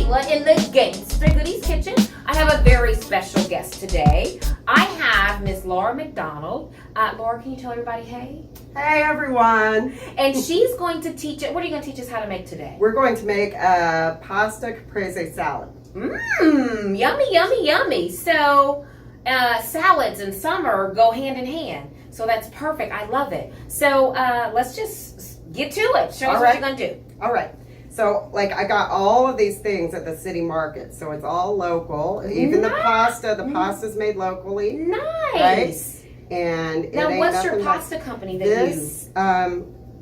Sheila in the Gangsta Goodies Kitchen. I have a very special guest today. I have Miss Lora McDonald. Lora, can you tell everybody hey? Hey everyone! And she's going to teach it. What are you going to teach us how to make today? We're going to make a pasta caprese salad. Mmm, yummy, yummy, yummy. So, salads in summer go hand in hand. So that's perfect. I love it. So let's just get to it. Show us what you're going to do. All right. So, I got all of these things at the city market. So it's all local. Even the pasta's made locally. Nice. Right? And now, what's your pasta company that this,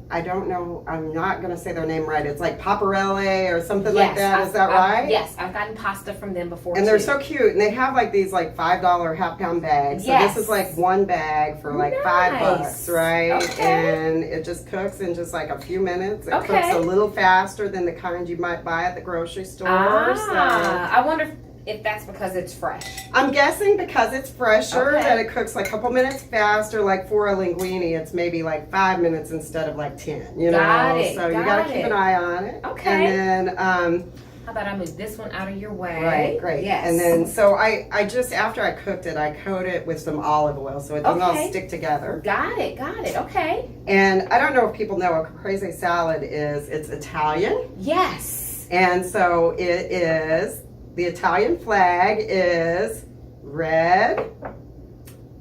I don't know. I'm not going to say their name right. It's like Paparelle or something like that. Is that right? Yes, I've gotten pasta from them before. And they're so cute. And they have these $5 half-pound bags. So this is one bag for $5, right? Okay. And it just cooks in just a few minutes. It cooks a little faster than the kind you might buy at the grocery store. I wonder if that's because it's fresh. I'm guessing because it's fresher that it cooks a couple minutes faster. Like for a linguine, it's maybe 5 minutes instead of 10. You know, so you gotta keep an eye on it. Okay. And then how about I move this one out of your way? Right, great. Yes. And then so I just after I cooked it, I coat it with some olive oil so it doesn't all stick together. Got it. Okay. And I don't know if people know what caprese salad is. It's Italian. Yes. And so it is. The Italian flag is red,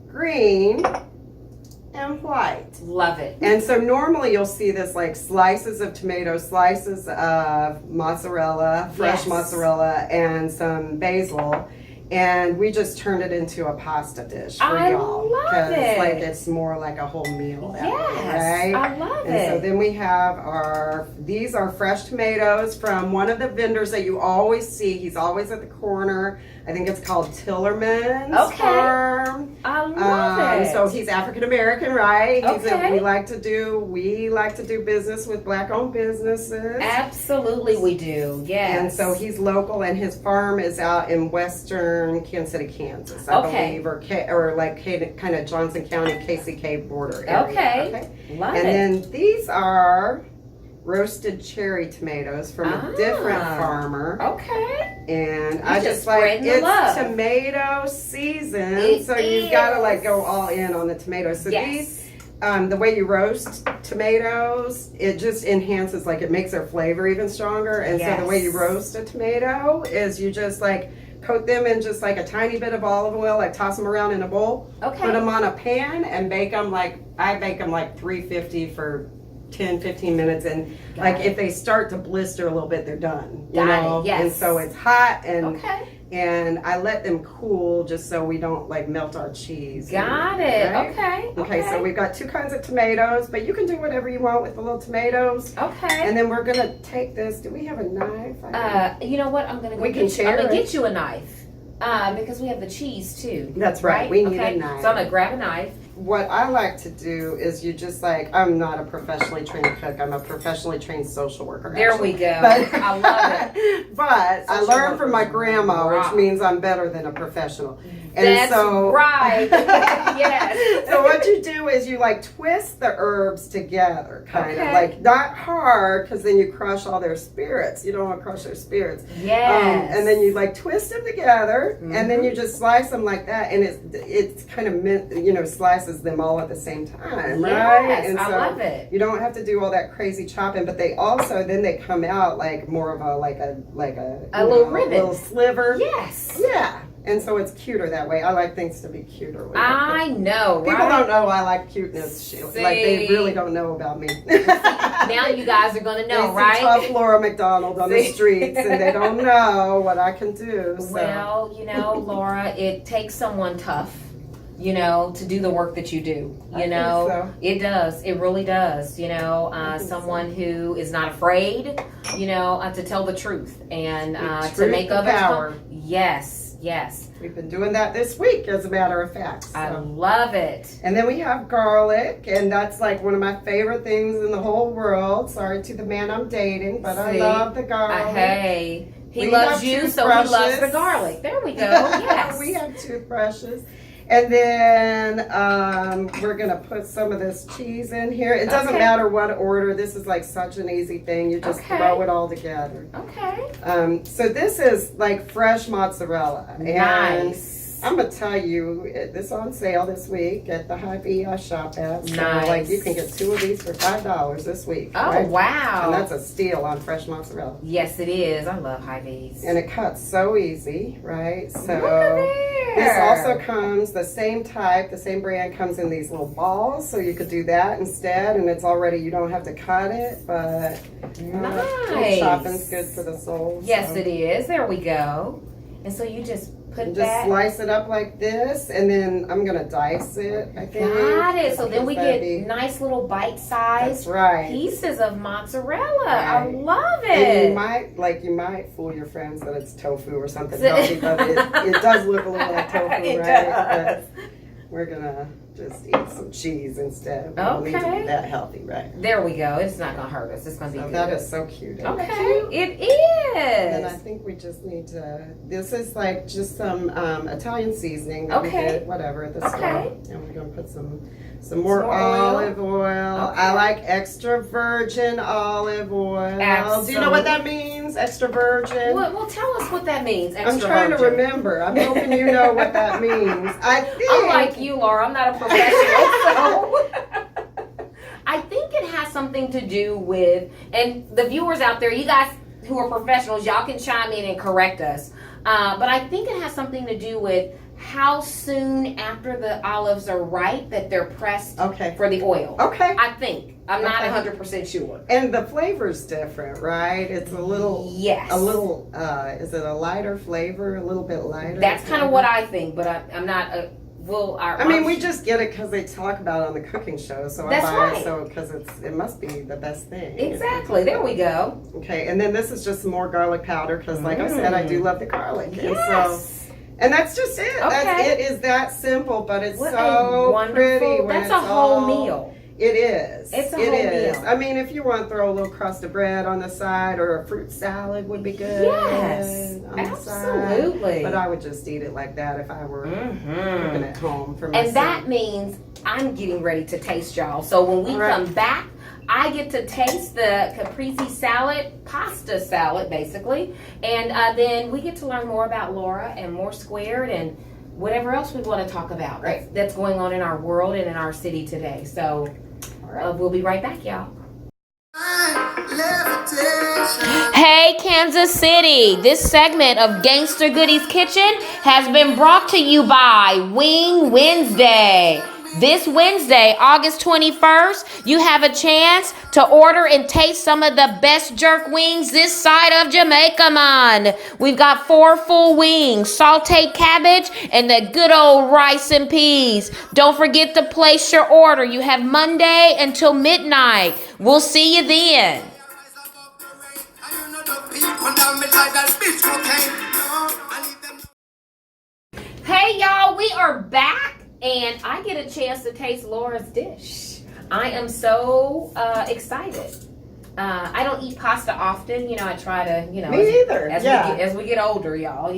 green, and white. Love it. And so normally you'll see this slices of tomato, slices of mozzarella, fresh mozzarella, and some basil. And we just turned it into a pasta dish for y'all. I love it. It's more like a whole meal that yes, way, right? I love it. And so then we have these are fresh tomatoes from one of the vendors that you always see. He's always at the corner. I think it's called Tillerman's Farm. I love it. So he's African American, right? Okay. We like to do business with Black-owned businesses. Absolutely, we do. Yes. And so he's local, and his farm is out in western Kansas City, Kansas, I believe, or kind of Johnson County, KCK border area. Okay. Love it. And then these are roasted cherry tomatoes from a different farmer. Okay. And I just it's tomato season, so you've got to go all in on the tomatoes. So these, the way you roast tomatoes, it just enhances, it makes their flavor even stronger. And so the way you roast a tomato is you just coat them in just a tiny bit of olive oil, toss them around in a bowl, put them on a pan and bake them I bake them 350 for 10-15 minutes, and if they start to blister a little bit, they're done. You know? Yes. And so it's hot and I let them cool just so we don't melt our cheese. Got it. Right? Okay, so we've got two kinds of tomatoes, but you can do whatever you want with the little tomatoes. Okay. And then we're gonna take this. Do we have a knife? You know what? I'm gonna get you a knife. Because we have the cheese too. That's right. We need a knife. So I'm gonna grab a knife. What I like to do is you just I'm not a professionally trained cook. I'm a professionally trained social worker. There we go. But, I love it. But I learned from my grandma, which means I'm better than a professional. And that's right. Yes. So what you do is you twist the herbs together, kind of not hard, because then you crush all their spirits. You don't want to crush their spirits. Yes. And then you twist them together, and then you just slice them like that, and it's kind of slices them all at the same time, right? Yes, And so I love it. You don't have to do all that crazy chopping, but they also they come out more of a little ribbon, little sliver. Yes. Yeah. And so it's cuter that way. I like things to be cuter. I know, right? People don't know I like cuteness. They really don't know about me. Now you guys are going to know, right? Tough Lora McDonald on the streets, and they don't know what I can do. So. Well, Lora, it takes someone tough, to do the work that you do. I think so. It does. It really does. Someone who is not afraid, to tell the truth and to make others power. Yes. We've been doing that this week, as a matter of fact. So. I love it. And then we have garlic, and that's one of my favorite things in the whole world. Sorry to the man I'm dating, but I love the garlic. He loves you, so he loves the garlic. There we go. Yes. We have toothbrushes. And then we're going to put some of this cheese in here. It doesn't matter what order. This is like such an easy thing. You just throw it all together. Okay. So this is like fresh mozzarella. Nice. And I'm going to tell you, this is on sale this week at the Hy-Vee I shop at. So like you can get 2 of these for $5 this week. Oh, right? wow. And that's a steal on fresh mozzarella. Yes, it is. I love Hy-Vees. And it cuts so easy, right? So look at there. this also comes, the same type, the same brand comes in these little balls. So you could do that instead. And it's already, you don't have to cut it, but nice. shopping's good for the soul. Yes, it is. There we go. And so you just put and that. just slice it up like this, and then I'm gonna dice it. I think. Got it. So then we get nice little bite-sized pieces of mozzarella. I love it. And you might fool your friends that it's tofu or something healthy, but it does look a little like tofu, it right? does. But we're gonna just eat some cheese instead. We don't need to be that healthy, right? There we go. It's not gonna hurt us. It's gonna be good. That is so cute. Okay, it is. And I think we just need to. This is like just some Italian seasoning that we get, whatever, at the store. And we're gonna put some more olive oil. I like extra virgin olive oil. Absolutely. Do you know what that means? Extra virgin. Well, tell us what that means. Extra I'm trying virgin. to remember. I'm hoping you know what that means. I think. Unlike you, Laura, I'm not a professional, so I think it has something to do with, and the viewers out there, you guys who are professionals, y'all can chime in and correct us. But I think it has something to do with how soon after the olives are ripe that they're pressed for the oil. Okay. I think. I'm not 100% sure. And the flavor's different, right? It's a little, is it a lighter flavor? A little bit lighter? That's kind of what I think, but I'm not a, we just get it because they talk about it on the cooking show, so I buy it because it must be the best thing. Exactly. There we go. Okay, and then this is just some more garlic powder because, like I said, I do love the garlic. Yes. And that's just it. Okay. It is that simple, but it's what so pretty. That's a whole meal. It is. It's a whole meal. I mean, if you want to throw a little crust of bread on the side, or a fruit salad would be good. Yes, absolutely. But I would just eat it like that if I were cooking at home for myself. And that means I'm getting ready to taste, y'all. So when we come back, I get to taste the caprese salad, pasta salad, basically. And then we get to learn more about Lora and More Squared and whatever else we want to talk about that's going on in our world and in our city today. So we'll be right back, y'all. Hey, Kansas City. This segment of Gangsta Goodies Kitchen has been brought to you by Wing Wednesday. This Wednesday, August 21st, you have a chance to order and taste some of the best jerk wings this side of Jamaica, man. We've got 4 full wings, sauteed cabbage, and the good old rice and peas. Don't forget to place your order. You have Monday until midnight. We'll see you then. Hey, y'all, we are back. And I get a chance to taste Lora's dish. I am so excited. I don't eat pasta often. You know, I try to, Me either. As we get older, y'all,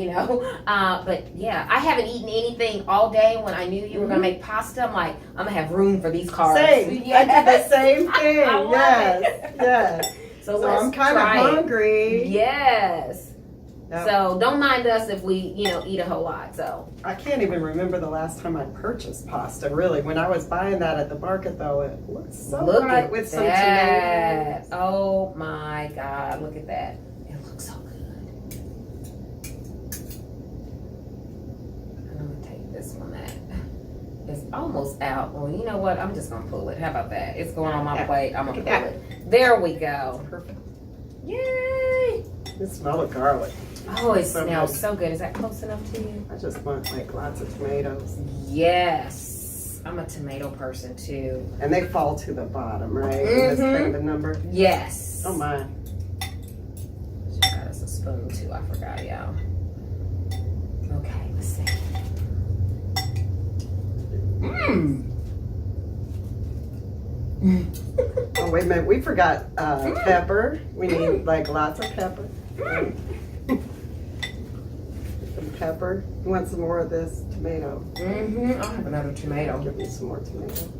But yeah, I haven't eaten anything all day. When I knew you were going to make pasta, I'm like, I'm going to have room for these carbs. Same. Yes. I did the same thing. Yes. So I'm kind of hungry. Yes. Yep. So don't mind us if we, eat a whole lot. So I can't even remember the last time I purchased pasta. Really, when I was buying that at the market, though, it looks so right with some tomatoes. Oh my God! Look at that! It looks so good. I'm gonna take this one. It's almost out. Well, you know what? I'm just gonna pull it. How about that? It's going on my plate. I'm gonna pull it. There we go. Perfect. Yay! The smell of garlic. Oh, it smells so good. Is that close enough to you? I just want lots of tomatoes. Yes. I'm a tomato person too. And they fall to the bottom, right? That's kind of a number. Yes. Oh my. She got us a spoon too. I forgot, y'all. Okay, let's see. Oh, wait a minute. We forgot pepper. We need lots of pepper. Some pepper. You want some more of this tomato? Mm-hmm. I'll have another I'll tomato. give you some more tomato.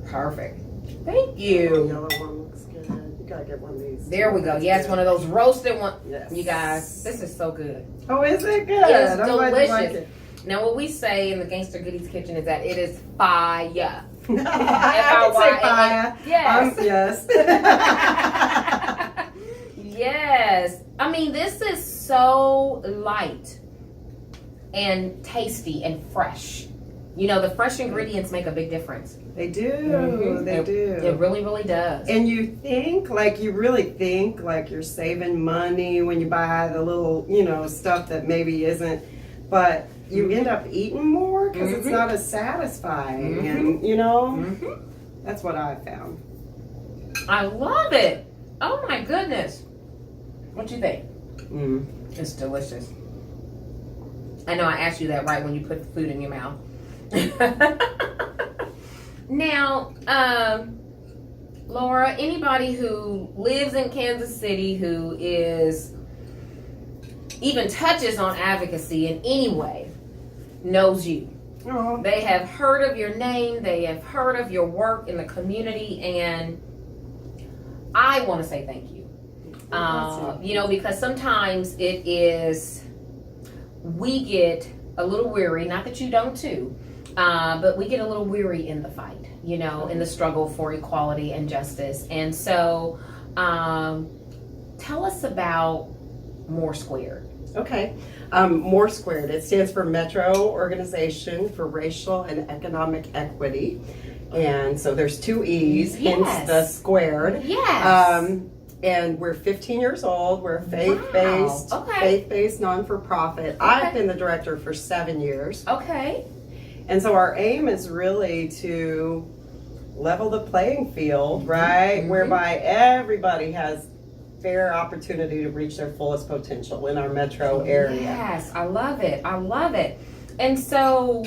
Perfect. Thank The you. yellow one looks good. You gotta get one of these. There we go. Yes, one of those roasted ones. Yes. You guys, this is so good. Oh, is it good? It's I'm glad you like delicious. it. Now, what we say in the Gangsta Goodies kitchen is that it is fire. I can say fire. Yes. Yes. Yes. I mean, this is so light and tasty and fresh. You know, the fresh ingredients make a big difference. They do. Mm-hmm. They do. It really, really does. And you really think like you're saving money when you buy the little, stuff that maybe isn't, but you end up eating more because it's not as satisfying. And, that's what I found. I love it. Oh my goodness. What you think? It's delicious. I know I asked you that right when you put the food in your mouth. Now, Lora, anybody who lives in Kansas City who even touches on advocacy in any way knows you. Oh. They have heard of your name, they have heard of your work in the community, and I want to say thank you. Because sometimes we get a little weary, not that you don't too, but we get a little weary in the fight, in the struggle for equality and justice. And so, tell us about More Squared. Okay. More Squared. It stands for Metro Organization for Racial and Economic Equity. And so there's 2 E's, hence the squared. Yes. And we're 15 years old. We're a faith-based, Wow. Okay. faith-based non-for-profit. Okay. I've been the director for 7 years. Okay. And so our aim is really to level the playing field, right? Whereby everybody has fair opportunity to reach their fullest potential in our metro area. Yes, I love it. I love it. And so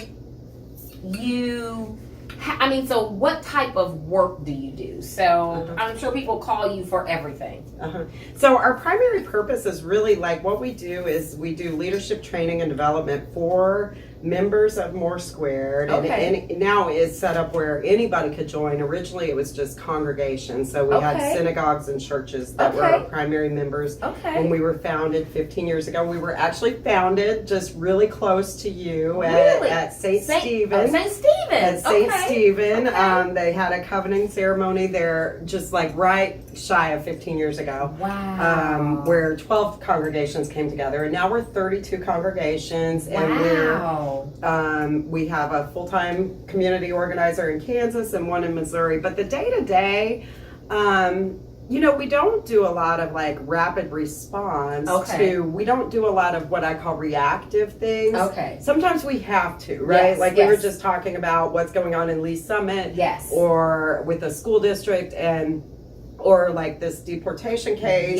so what type of work do you do? So I'm sure people call you for everything. So our primary purpose is really what we do is we do leadership training and development for members of More Squared. Okay. And now it's set up where anybody could join. Originally it was just congregations. So we had synagogues and churches that were our primary members. When we were founded 15 years ago. We were actually founded just really close to you at St. Stephen. St. Stephen. At St. Stephen. They had a covenant ceremony there just right shy of 15 years ago. Wow. Where 12 congregations came together. And now we're 32 congregations. And we have a full-time community organizer in Kansas and one in Missouri. But the day-to-day, we don't do a lot of rapid response we don't do a lot of what I call reactive things. Sometimes we have to, right? Yes, we were just talking about what's going on in Lee Summit. Yes. Or with a school district or this deportation case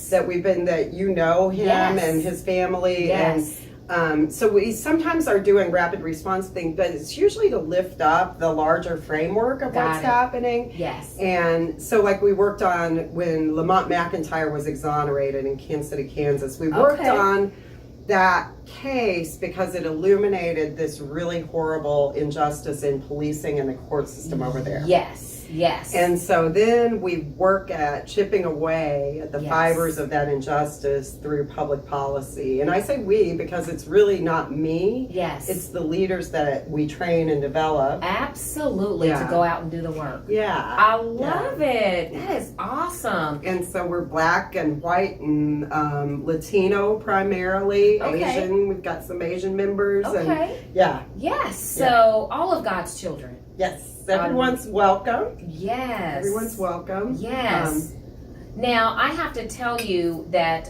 that him and his family. Yes. And so we sometimes are doing rapid response things, but it's usually to lift up the larger framework of what's happening. Yes. And so we worked on when Lamont McIntyre was exonerated in Kansas City, Kansas. We worked on that case because it illuminated this really horrible injustice in policing and the court system over there. Yes. And so then we work at chipping away at the fibers of that injustice through public policy. And I say we because it's really not me. Yes. It's the leaders that we train and develop. Absolutely. To go out and do the work. Yeah. I love it. That is awesome. And so we're black and white and Latino primarily. Asian. We've got some Asian members. And Yes. So all of God's children. Yes. Everyone's welcome. Yes. Everyone's welcome. Yes. Now, I have to tell you that,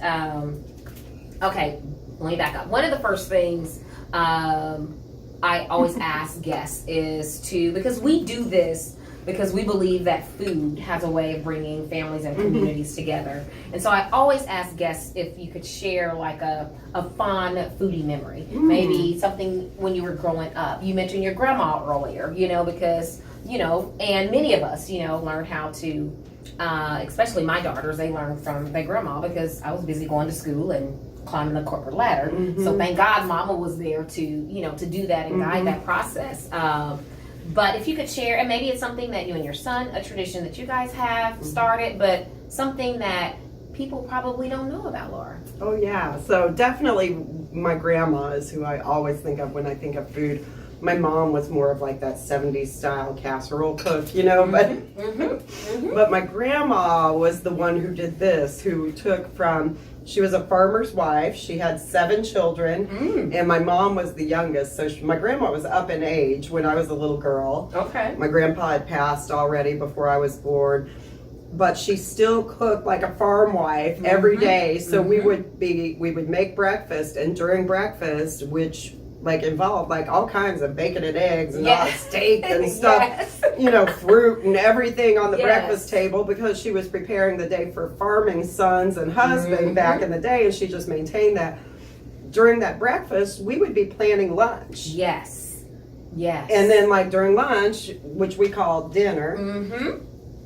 let me back up. One of the first things I always ask guests is because we do this because we believe that food has a way of bringing families and communities together. And so I always ask guests if you could share a fond foodie memory. Maybe something when you were growing up. You mentioned your grandma earlier, because, and many of us, learned how to, especially my daughters, they learned from their grandma because I was busy going to school and climbing the corporate ladder. So thank God Mama was there to to do that and guide that process. But if you could share, and maybe it's something that you and your son, a tradition that you guys have started, but something that people probably don't know about Lora. Oh yeah, so definitely my grandma is who I always think of when I think of food. My mom was more of like that 70s style casserole cook, but my grandma was the one who did this, who took from, she was a farmer's wife, she had 7 children, and my mom was the youngest, so my grandma was up in age when I was a little girl. Okay. My grandpa had passed already before I was born, but she still cooked like a farm wife every day, so we would make breakfast, and during breakfast, which like involved like all kinds of bacon and eggs and steak and stuff, fruit and everything on the breakfast table, because she was preparing the day for farming sons and husband back in the day, and she just maintained that. During that breakfast, we would be planning lunch. Yes. And then like during lunch, which we called dinner,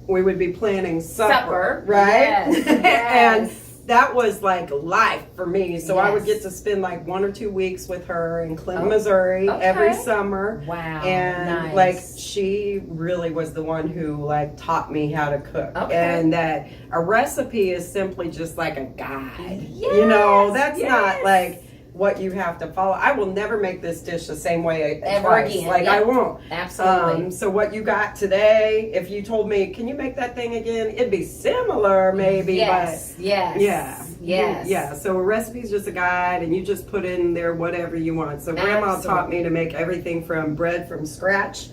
we would be planning supper. Right? Yes. And that was like life for me. So I would get to spend like 1 or 2 weeks with her in Clinton, Missouri every summer. Wow. And like she really was the one who like taught me how to cook. And that a recipe is simply just like a guide. That's not like what you have to follow. I will never make this dish the same way twice. Again. Like I won't. Absolutely. So what you got today, if you told me, can you make that thing again? It'd be similar maybe, but so a recipe is just a guide, and you just put in there whatever you want. So grandma taught me to make everything from bread from scratch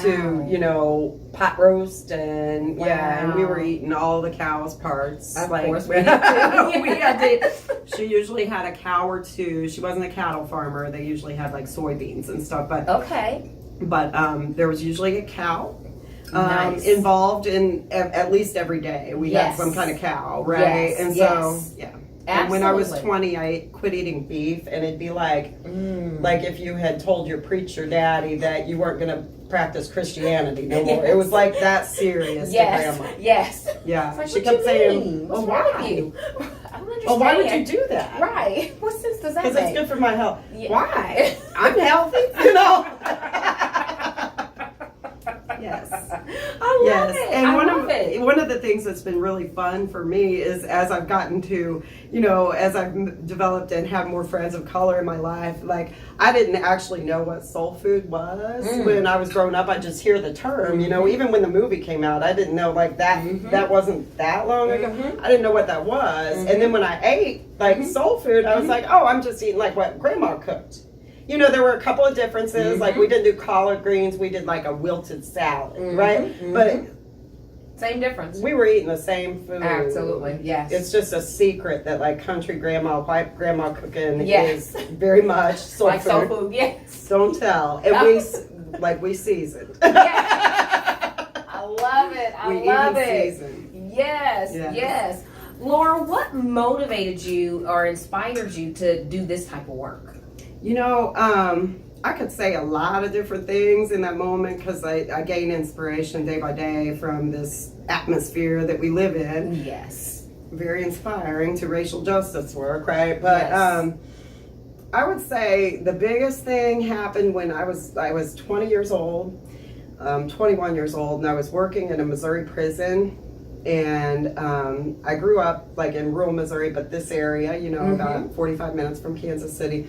to, pot roast, and and we were eating all the cow's parts. Of course we did. She usually had a cow or two. She wasn't a cattle farmer. They usually had like soybeans and stuff, but there was usually a cow involved in at least every day. We had some kind of cow, right? And so and when I was 20, I quit eating beef, and it'd be like if you had told your preacher daddy that you weren't going to practice Christianity no more. It was like that serious to grandma. Yeah. Like, she kept saying, "Oh, why? I don't understand. Oh, why would you do that? Right. What sense does that make? Because it's good for my health. Yeah. Why? I'm healthy, Yes. I love it. And I one of the things that's been really fun for me is as I've gotten to, as I've developed and have more friends of color in my life, like I didn't actually know what soul food was when I was growing up. I just hear the term, even when the movie came out, I didn't know like that, that wasn't that long ago. I didn't know what that was. And then when I ate like soul food, I was like, oh, I'm just eating like what grandma cooked. There were a couple of differences. Like we didn't do collard greens, we did like a wilted salad, right? But same difference. We were eating the same food. Absolutely, yes. It's just a secret that like country grandma, white grandma cooking is very much soul like food. Soul food, yes. Don't tell. And we seasoned. I love it. I love it. Seasoned. Yes. Lora, what motivated you or inspired you to do this type of work? I could say a lot of different things in that moment because I gain inspiration day by day from this atmosphere that we live in. Yes. Very inspiring to racial justice work, right? But I would say the biggest thing happened when I was 20 years old, 21 years old, and I was working in a Missouri prison. And I grew up like in rural Missouri, but this area, about 45 minutes from Kansas City.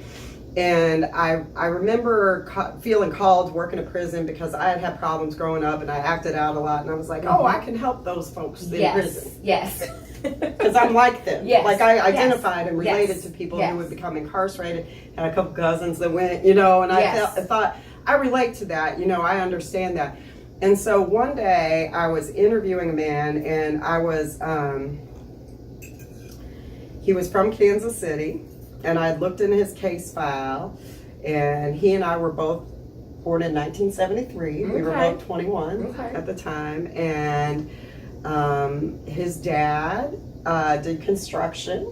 And I remember feeling called to work in a prison because I had problems growing up and I acted out a lot. And I was like, oh, I can help those folks in prison. Yes. Because I'm like them. Yes. Like I identified and related to people who would become incarcerated. Had a couple cousins that went, and I thought, I relate to that. I understand that. And so one day I was interviewing a man, and he was from Kansas City. And I looked in his case file, and he and I were both born in 1973. We were both 21 at the time. And his dad did construction.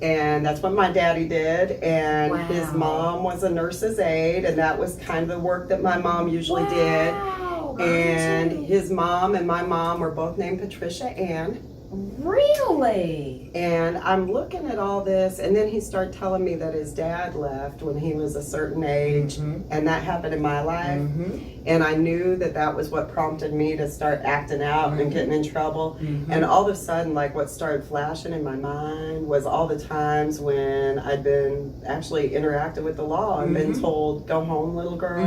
And that's what my daddy did. And his mom was a nurse's aide, and that was kind of the work that my mom usually did. And his mom and my mom were both named Patricia Ann. Really? And I'm looking at all this, and then he started telling me that his dad left when he was a certain age, and that happened in my life. And I knew that that was what prompted me to start acting out and getting in trouble. And all of a sudden, like, what started flashing in my mind was all the times when I'd been actually interacting with the law and been told, go home, little girl.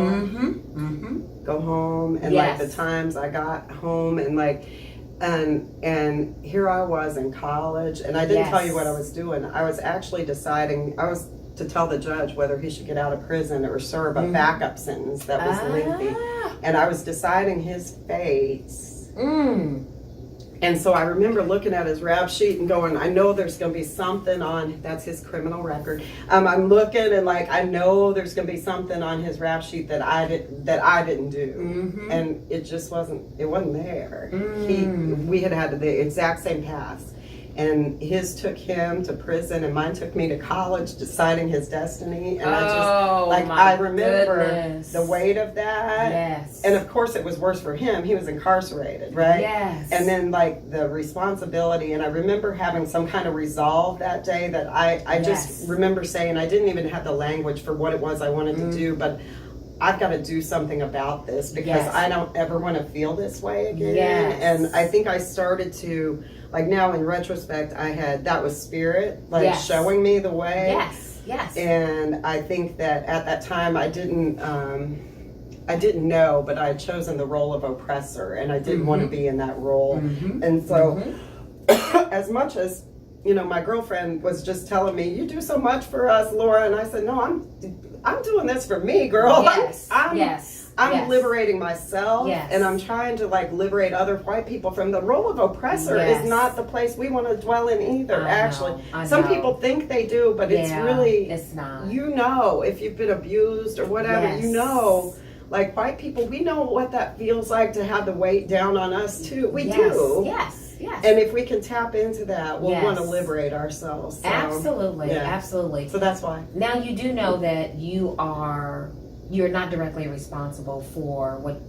Go home. And like the times I got home and like, and here I was in college, and I didn't tell you what I was doing. I was actually deciding, I was to tell the judge whether he should get out of prison or serve a backup sentence that was lengthy. And I was deciding his fate. And so I remember looking at his rap sheet and going, I know there's going to be something on, that's his criminal record. I'm looking and like, I know there's going to be something on his rap sheet that I didn't do. And it just wasn't there. We had the exact same past. And his took him to prison and mine took me to college, deciding his destiny. And I remember the weight of that. Yes. And of course it was worse for him. He was incarcerated, right? Yes. And then like the responsibility, and I remember having some kind of resolve that day that I just remember saying, I didn't even have the language for what it was I wanted to do, but I've got to do something about this because I don't ever want to feel this way again. And I think I started to, like now in retrospect, that was spirit, like showing me the way. Yes. And I think that at that time I didn't know, but I had chosen the role of oppressor and I didn't want to be in that role. And so as much as, you know, my girlfriend was just telling me, you do so much for us, Lora. And I said, no, I'm doing this for me, girl. I'm liberating myself, and I'm trying to like liberate other white people from the role of oppressor. Is not the place we want to dwell in either. I know. Some people think they do, but it's not. You know, if you've been abused or whatever, you know, like white people, we know what that feels like to have the weight down on us too. We do. Yes. And if we can tap into that, we'll want to liberate ourselves. So, absolutely. So that's why. Now you do know that you're not directly responsible for what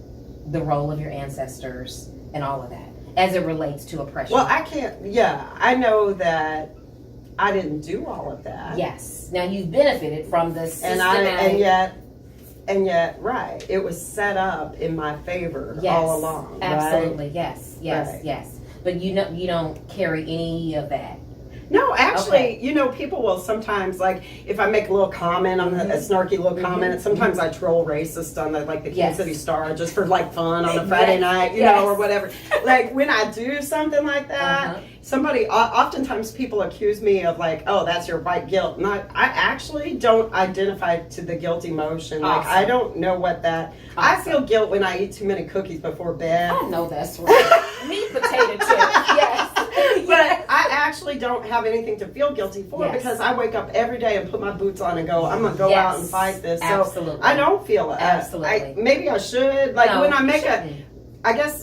the role of your ancestors and all of that as it relates to oppression. Well, I can't. I know that I didn't do all of that. Yes. Now you've benefited from the system, and yet, right? It was set up in my favor all along. Absolutely. Right? Yes. But you don't carry any of that. No, actually, you know, people will sometimes, like, if I make a little comment on a snarky little comment, sometimes I troll racist on the Kansas City Star just for, like, fun on a Friday night, you know, or whatever. Like, when I do something like that, oftentimes people accuse me of, like, oh, that's your white guilt. And I actually don't identify to the guilt emotion. Like, I don't know what that... I feel guilt when I eat too many cookies before bed. I know that's right. Meat potato chips, yes. But I actually don't have anything to feel guilty for because I wake up every day and put my boots on and go, I'm going to go out and fight this. So I don't feel it. Absolutely. Maybe I should. Like when I make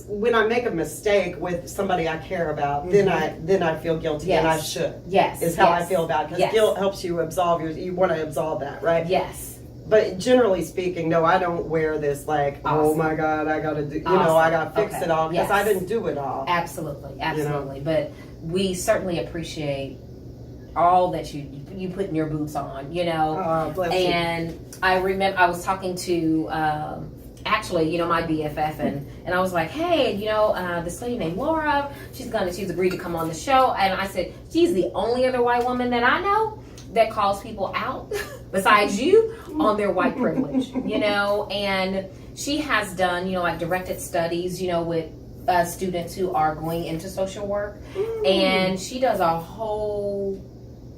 when I make a mistake with somebody I care about, then I feel guilty and I should. Is how I feel about it. Because guilt helps you absolve you want to absolve that, right? Yes. But generally speaking, no, I don't wear this like, oh my God, I got to do, I got to fix it all because I didn't do it all. Absolutely. You know? But we certainly appreciate all that you put in your boots on, you know. Oh, bless and you. I remember I was talking to actually, you know, my BFF and I was like, hey, you know, this lady named Lora, she's agreed to come on the show, and I said, she's the only other white woman that I know that calls people out besides you on their white privilege, you know. And she has done, you know, like directed studies, you know, with students who are going into social work, and she does a whole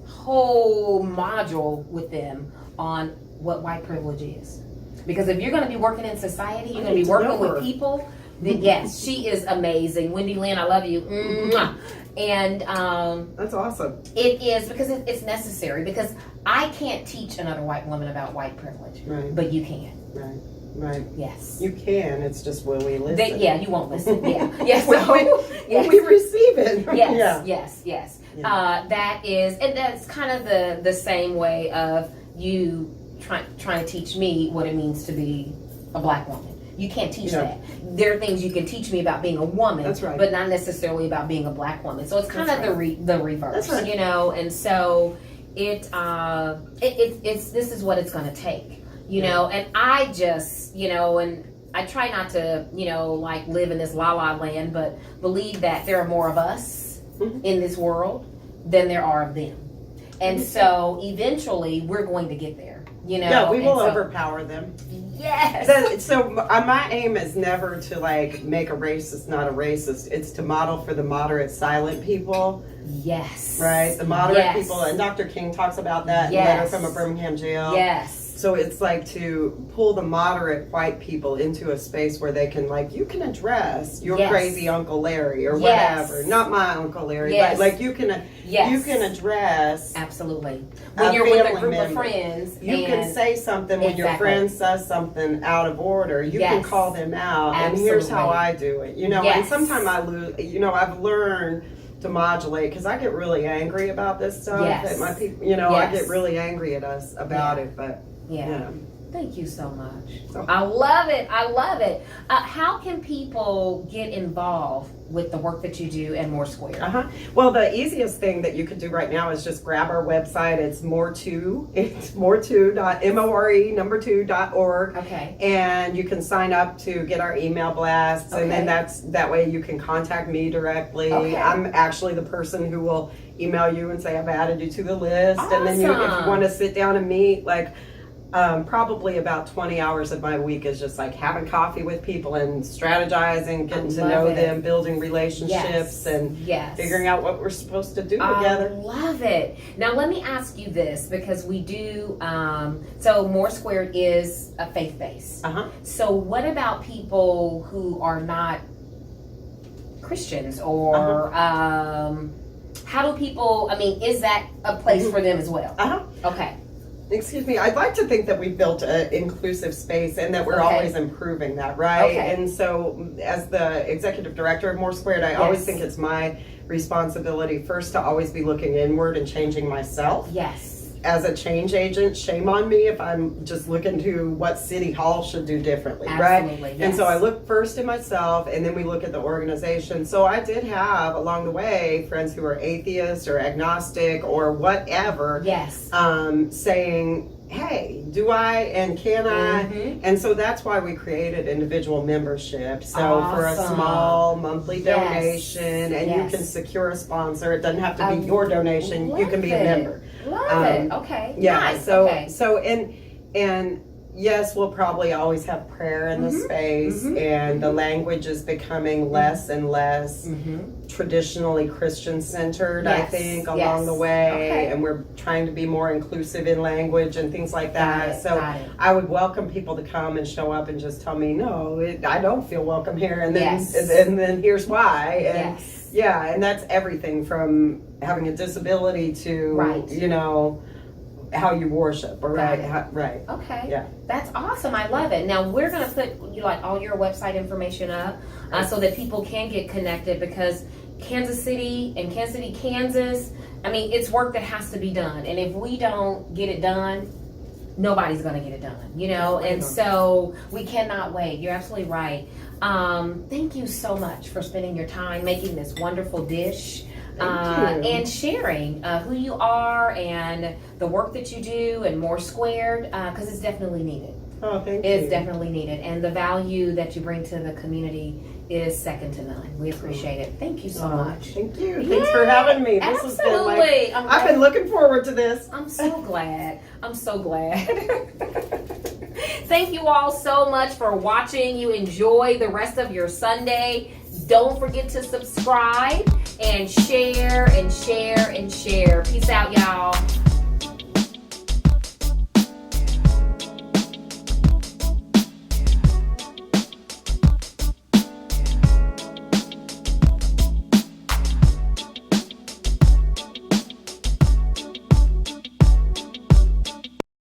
module with them on what white privilege is. Because if you're going to be working in society, you're going to be working with people, then yes, she is amazing. Wendy Lynn, I love you. And that's awesome. It is, because it's necessary, because I can't teach another white woman about white privilege, but you can. Right. Yes. You can. It's just will we listen? You won't listen. Yes. When we receive it. Yes. That is, and that's kind of the same way of you trying to teach me what it means to be a black woman. You can't teach that. There are things you can teach me about being a woman, that's right, but not necessarily about being a black woman. So it's kind of the reverse, right. you know. And so it's this is what it's going to take, you know. And I just, you know, and I try not to, you know, like live in this la la land, but believe that there are more of us in this world than there are of them. And so eventually we're going to get there, you know. Yeah, we will overpower them. Yes. So my aim is never to like make a racist not a racist. It's to model for the moderate silent people. Yes. Right? The moderate people. And Dr. King talks about that in a letter from a Birmingham jail. Yes. So it's like to pull the moderate white people into a space where they can, like, you can address your crazy Uncle Larry or whatever. Not my Uncle Larry, but like you can address. Absolutely. When you're with a group of friends. You can say something when your friend says something out of order. You can call them out. And here's how I do it. You know, and sometimes I lose, you know, I've learned to modulate because I get really angry about this stuff. That my people, you know, I get really angry at us about it, but. Yeah. Thank you so much. I love it. I love it. How can people get involved with the work that you do and More Square? Well, the easiest thing that you could do right now is just grab our website. It's More2. It's more2.org. Okay. And you can sign up to get our email blasts, and then that way you can contact me directly. I'm actually the person who will email you and say I've added you to the list, and then if you want to sit down and meet, like. Probably about 20 hours of my week is just like having coffee with people and strategizing, getting to know them, building relationships, and figuring out what we're supposed to do together. I love it. Now let me ask you this, because we do, so More Squared is a faith-based. So what about people who are not Christians or how do people, I mean, is that a place for them as well? Okay. Excuse me, I'd like to think that we've built an inclusive space and that we're always improving that, right? And so as the executive director of More Squared, I always think it's my responsibility first to always be looking inward and changing myself. As a change agent, shame on me if I'm just looking to what City Hall should do differently, right? And so I look first at myself, and then we look at the organization. So I did have, along the way, friends who are atheists or agnostic or whatever, saying, hey, do I and can I? And so that's why we created individual membership. So for a small monthly donation, and you can secure a sponsor. It doesn't have to be your donation. You can be a member. Love it. Okay. Yeah. Nice. So and yes, we'll probably always have prayer in the space, and the language is becoming less and less traditionally Christian centered, I think, along the way. And we're trying to be more inclusive in language and things like that. I would welcome people to come and show up and just tell me, no, I don't feel welcome here, and then and then here's why. And and that's everything from having a disability to you know, how you worship, right? Okay. Yeah. That's awesome. I love it. Now we're gonna put all your website information up so that people can get connected, because Kansas City, Kansas, I mean, it's work that has to be done, and if we don't get it done, nobody's gonna get it done, you know. And so we cannot wait. You're absolutely right. Thank you so much for spending your time making this wonderful dish. And sharing who you are and the work that you do and More Squared, because it's definitely needed. Oh, thank you. It's definitely needed, and the value that you bring to the community is second to none. We appreciate it. Thank you so much. Thank you. Thanks for having me. This Absolutely. Has been I've been looking forward to this. I'm so glad. I'm so glad. Thank you all so much for watching. You enjoy the rest of your Sunday. Don't forget to subscribe and share and share and share. Peace out, y'all.